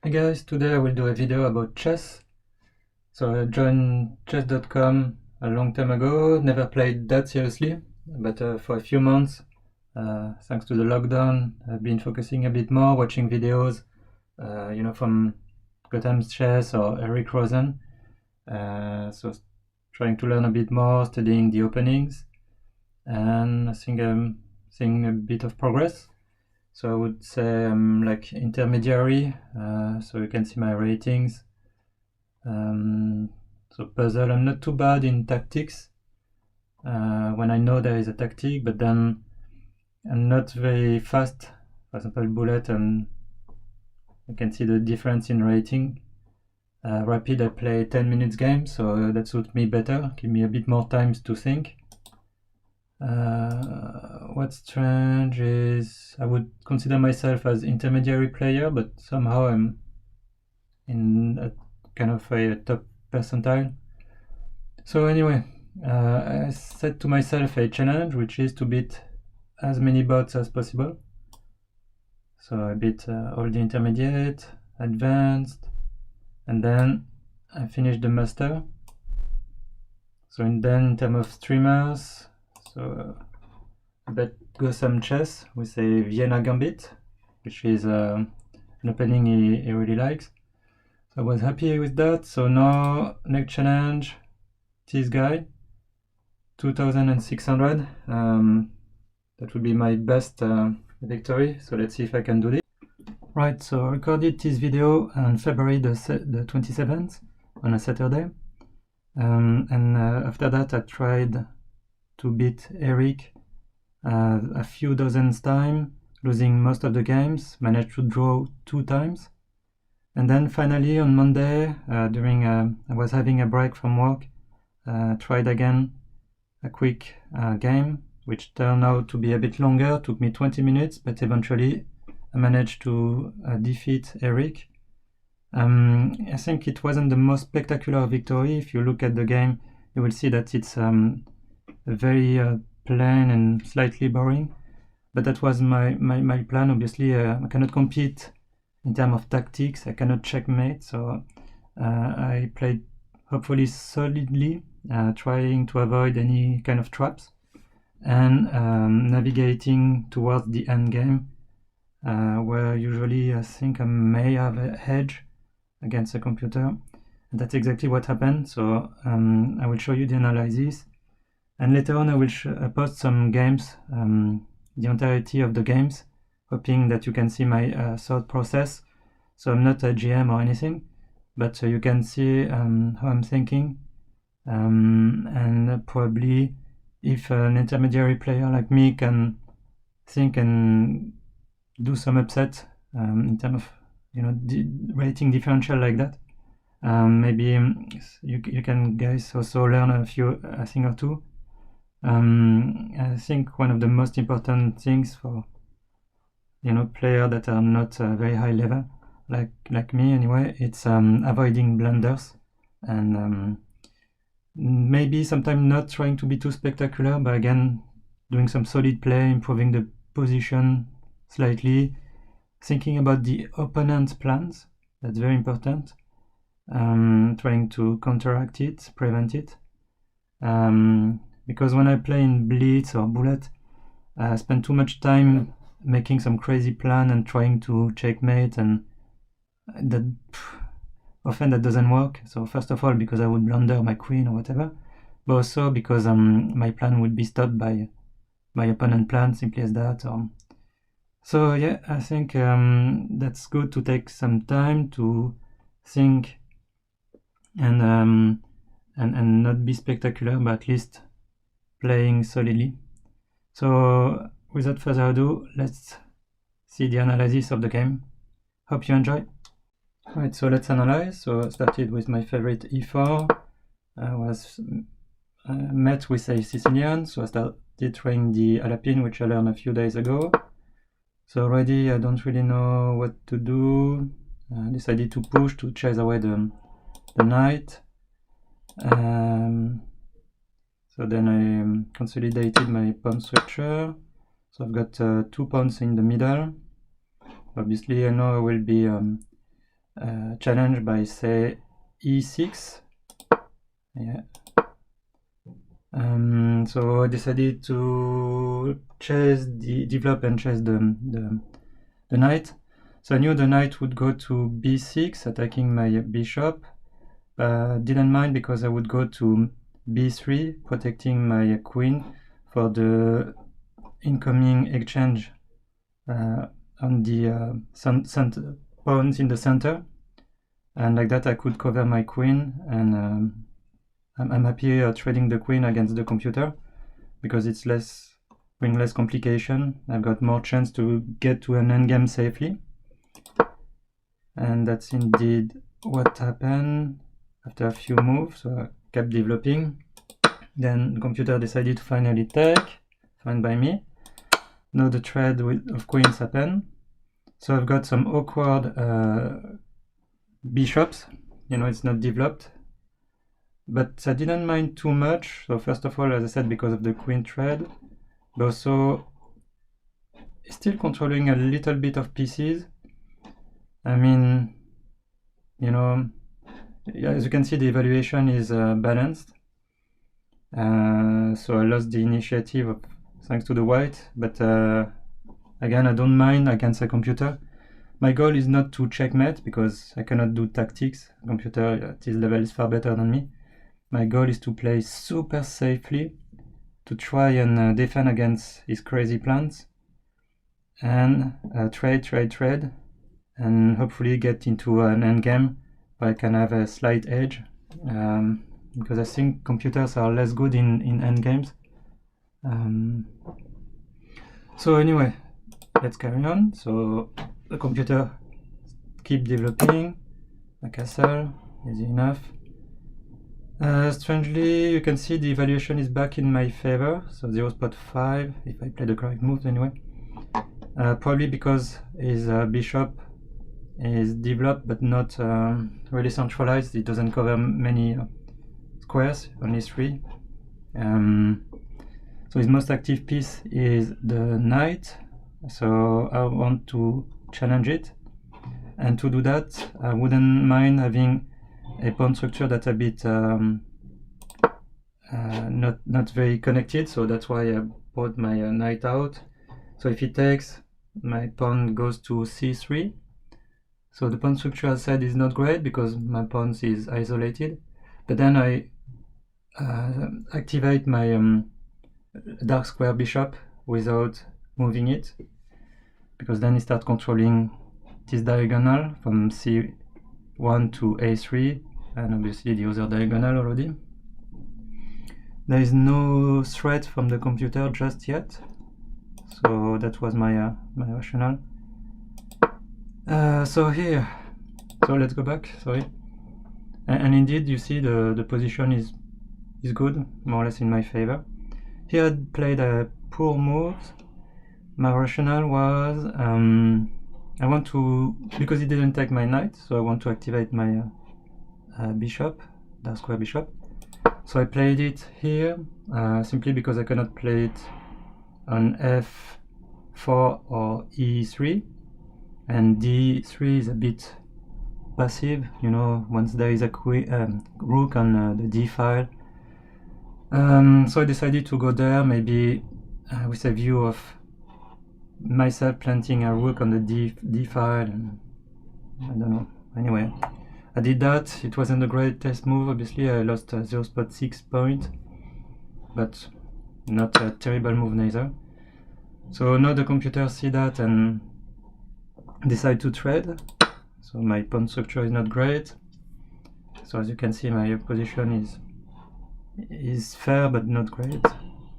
Hey guys, today I will do a video about chess. So I joined chess.com a long time ago, never played that seriously, but for a few months, thanks to the lockdown, I've been focusing a bit more, watching videos, from gotham-chess or Eric Rosen. So trying to learn a bit more, studying the openings, and I think I'm seeing a bit of progress. So I would say I'm like intermediary, so you can see my ratings. So puzzle, I'm not too bad in tactics when I know there is a tactic, but then I'm not very fast. For example, bullet, and you can see the difference in rating. Rapid, I play 10 minutes game, so that suits me better, give me a bit more time to think. What's strange is I would consider myself as intermediary player, but somehow I'm in a kind of a top percentile. So anyway, I set to myself a challenge, which is to beat as many bots as possible. So I beat all the intermediate, advanced, and then I finished the master. So then in terms of streamers, so I bet gotham-chess with a Vienna Gambit, which is an opening he really likes. So I was happy with that. So now next challenge, this guy, 2600. That would be my best victory. So let's see if I can do this. Right, so I recorded this video on February the 27th on a Saturday. And after that I tried to beat Eric a few dozen times, losing most of the games, managed to draw 2 times. And then finally on Monday, during I was having a break from work, tried again a quick game, which turned out to be a bit longer, took me 20 minutes, but eventually I managed to defeat Eric. I think it wasn't the most spectacular victory. If you look at the game, you will see that it's very plain and slightly boring, but that was my plan. Obviously I cannot compete in terms of tactics, I cannot checkmate, so I played hopefully solidly, trying to avoid any kind of traps, and navigating towards the end game, where usually I think I may have a hedge against a computer. And that's exactly what happened. So I will show you the analysis, and later on I will post some games, the entirety of the games, hoping that you can see my thought process. So I'm not a GM or anything, but you can see how I'm thinking, and probably if an intermediary player like me can think and do some upset in terms of rating differential like that, maybe you can guys also learn a thing or two. I think one of the most important things for players that are not very high level, like me anyway, it's avoiding blunders, and maybe sometimes not trying to be too spectacular, but again doing some solid play, improving the position slightly, thinking about the opponent's plans. That's very important. Trying to counteract it, prevent it, because when I play in blitz or bullet, I spend too much time making some crazy plan and trying to checkmate, and that often that doesn't work. So first of all, because I would blunder my queen or whatever, but also because my plan would be stopped by my opponent plan, simply as that. So yeah, I think that's good to take some time to think and not be spectacular, but at least playing solidly. So without further ado, let's see the analysis of the game. Hope you enjoy. Alright, so let's analyze. So I started with my favorite e4. I was met with a Sicilian, so I started trying the Alapin, which I learned a few days ago. So already I don't really know what to do. I decided to push to chase away the knight. So then I consolidated my pawn structure. So I've got 2 pawns in the middle. Obviously I know I will be challenge by, say, e6. Yeah. So I decided to develop and chase the knight. So I knew the knight would go to b6, attacking my bishop. Didn't mind because I would go to b3, protecting my queen for the incoming exchange on the pawns in the center, and like that I could cover my queen, and I'm happy trading the queen against the computer because it's bring less complication. I've got more chance to get to an endgame safely, and that's indeed what happened after a few moves. So I kept developing. Then the computer decided to finally take, fine by me. Now the trade of queens happened. So I've got some awkward bishops, it's not developed. But I didn't mind too much. So first of all, as I said, because of the queen trade, but also still controlling a little bit of pieces. I mean, as you can see, the evaluation is balanced. So I lost the initiative thanks to the white, but again, I don't mind against a computer. My goal is not to checkmate because I cannot do tactics. A computer at this level is far better than me. My goal is to play super safely, to try and defend against his crazy plans, and trade, and hopefully get into an endgame where I can have a slight edge, because I think computers are less good in endgames. So anyway, let's carry on. So the computer keep developing. A castle, easy enough. Strangely, you can see the evaluation is back in my favor, so 0.5 if I play the correct moves anyway. Probably because his bishop is developed but not really centralized. It doesn't cover many squares, only 3. So his most active piece is the knight, so I want to challenge it, and to do that I wouldn't mind having a pawn structure that's a bit not very connected, so that's why I brought my knight out. So if he takes, my pawn goes to c3. So the pawn structure, as I said, is not great because my pawn is isolated, but then I activate my dark square bishop without moving it, because then he starts controlling this diagonal from c1 to a3, and obviously the other diagonal already. There is no threat from the computer just yet, so that was my rationale. So here, so let's go back, sorry. And indeed, you see the position is good, more or less in my favor. Here I played a poor moves. My rationale was I want to, because he didn't take my knight, so I want to activate my bishop, dark square bishop. So I played it here simply because I cannot play it on f4 or e3, and d3 is a bit passive, once there is a rook on the d file. So I decided to go there, maybe with a view of myself planting a rook on the d file, and I don't know. Anyway, I did that. It wasn't a great test move, obviously. I lost 0.6 point, but not a terrible move neither. So now the computer see that and decide to trade. So my pawn structure is not great. So as you can see, my position is fair but not great,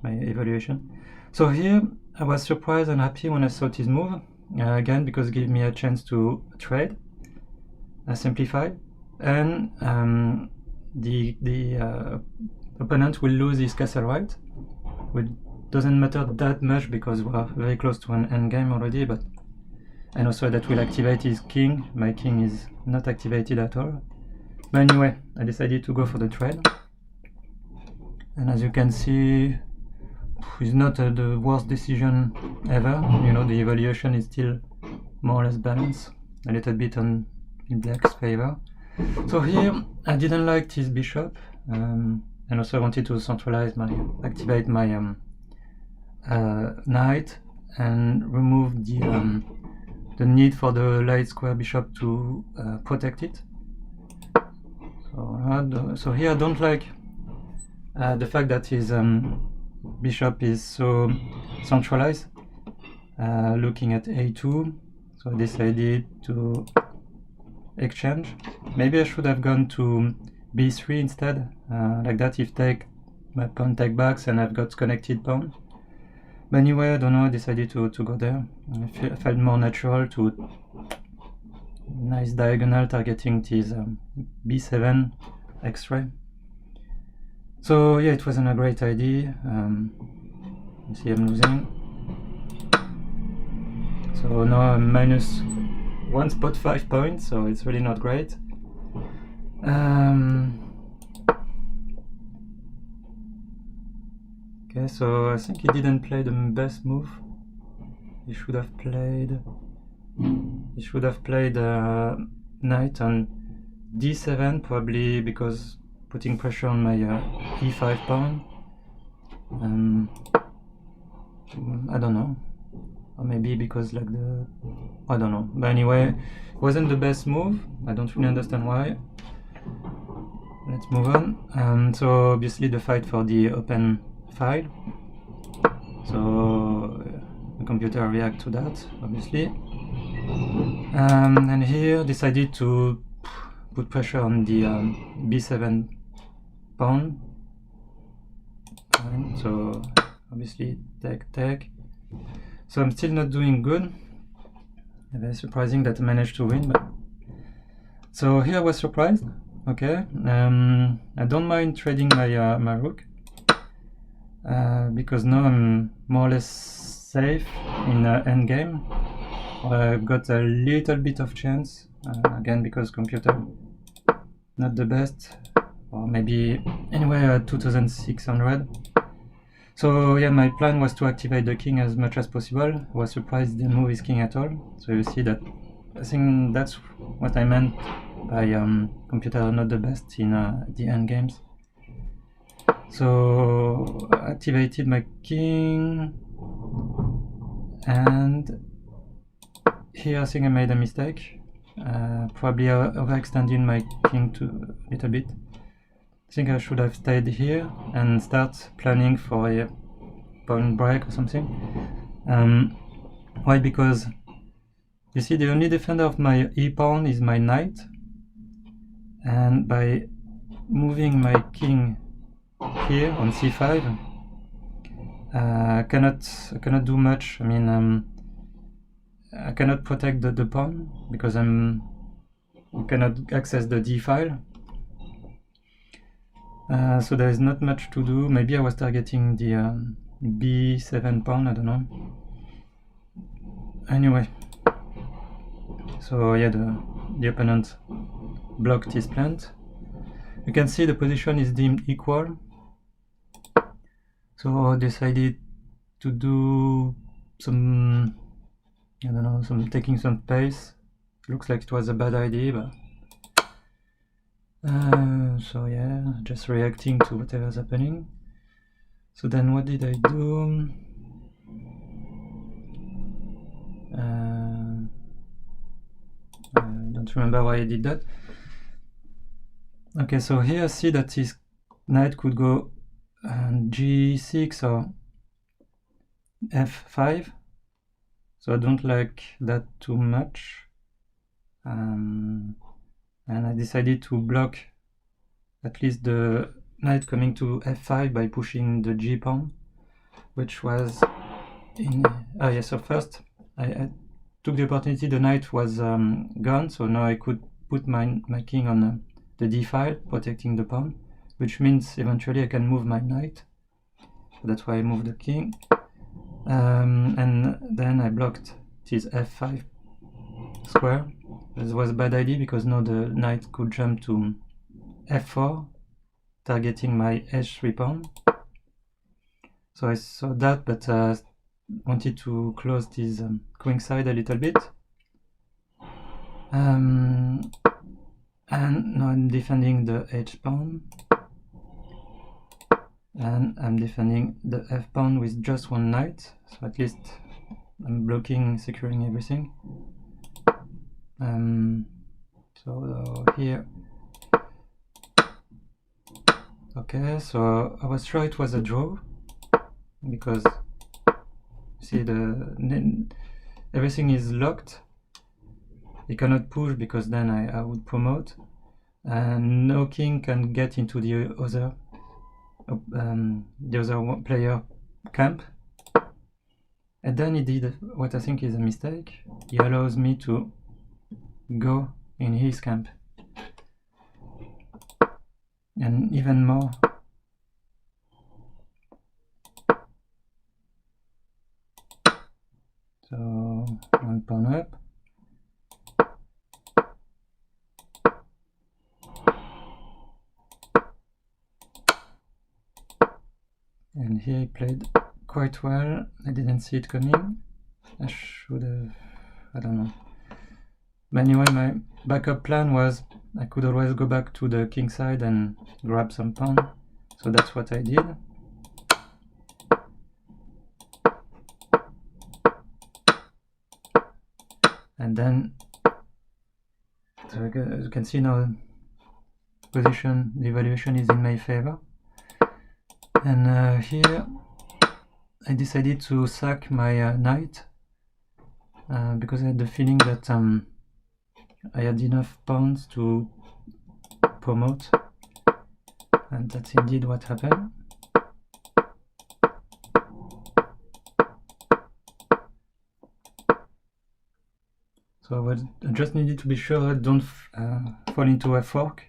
my evaluation. So here I was surprised and happy when I saw this move, again because it gave me a chance to trade, simplify, and the opponent will lose his castle right, which doesn't matter that much because we are very close to an endgame already, and also that will activate his king. My king is not activated at all. But anyway, I decided to go for the trade. And as you can see, it's not the worst decision ever. The evaluation is still more or less balanced. A little bit on in black's favor. So here I didn't like this bishop, and also I wanted to centralize activate my knight and remove the need for the light square bishop to protect it. So here I don't like the fact that his bishop is so centralized, looking at a2, so I decided to exchange. Maybe I should have gone to b3 instead, like that if my pawn take backs and I've got connected pawn. But anyway, I don't know, I decided to go there. I felt more natural to nice diagonal targeting this b7 x-ray. So yeah, it wasn't a great idea. You see I'm losing. So now I'm minus 1.5 points, so it's really not great. Okay, so I think he didn't play the best move. He should have played knight on d7, probably because putting pressure on my e5 pawn. I don't know, or maybe because like I don't know. But anyway, it wasn't the best move. I don't really understand why. Let's move on. So obviously the fight for the open file. So the computer reacts to that, obviously. And here decided to put pressure on the b7 pawn. Fine. So obviously take. So I'm still not doing good. Very surprising that I managed to win. But so here I was surprised. Okay, I don't mind trading my rook because now I'm more or less safe in endgame. I've got a little bit of chance again because computer not the best, or maybe anyway 2600. So yeah, my plan was to activate the king as much as possible. I was surprised he didn't move his king at all. So you see that I think that's what I meant by computer not the best in the end games. So I activated my king, and here I think I made a mistake. Probably overextending my king a little bit. I think I should have stayed here and start planning for a pawn break or something. Why? Because you see the only defender of my e-pawn is my knight, and by moving my king here on c5, I cannot do much. I mean, I cannot protect the pawn because I cannot access the d file. So there is not much to do. Maybe I was targeting the b7 pawn, I don't know. Anyway, so yeah, the opponent blocked his plant. You can see the position is deemed equal. So I decided to do some, I don't know, taking some pace. Looks like it was a bad idea, but so yeah, just reacting to whatever's happening. So then what did I do? I don't remember why I did that. Okay, so here I see that his knight could go g6 or f5. So I don't like that too much. And I decided to block at least the knight coming to f5 by pushing the g pawn, which was in... yeah, so first I took the opportunity, the knight was gone, so now I could put my king on the d file, protecting the pawn, which means eventually I can move my knight. So that's why I moved the king. And then I blocked this f5 square. This was a bad idea because now the knight could jump to f4, targeting my h3 pawn. So I saw that, but wanted to close this queen side a little bit. And now I'm defending the h pawn, and I'm defending the f pawn with just one knight, so at least I'm blocking, securing everything. So here, okay, so I was sure it was a draw, because see everything is locked. He cannot push because then I would promote, and no king can get into the other player camp. And then he did what I think is a mistake. He allows me to go in his camp, and even more. So one pawn up. And here he played quite well. I didn't see it coming. I should have, I don't know. But anyway, my backup plan was I could always go back to the king side and grab some pawn. So that's what I did. And then, so as you can see now, position, the evaluation is in my favor. And here I decided to sack my knight because I had the feeling that I had enough pawns to promote, and that's indeed what happened. So I just needed to be sure I don't fall into a fork.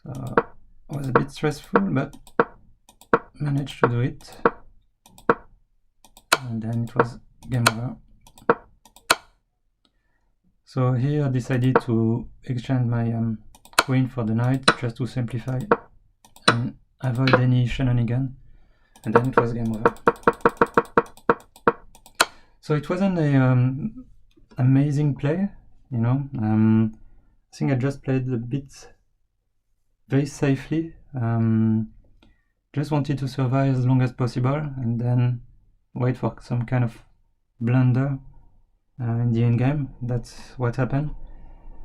So it was a bit stressful, but managed to do it. And then it was game over. So here I decided to exchange my queen for the knight, just to simplify and avoid any shenanigan. And then it was game over. So it wasn't a amazing play, you know. I think I just played a bit very safely. Just wanted to survive as long as possible and then wait for some kind of blunder in the endgame. That's what happened.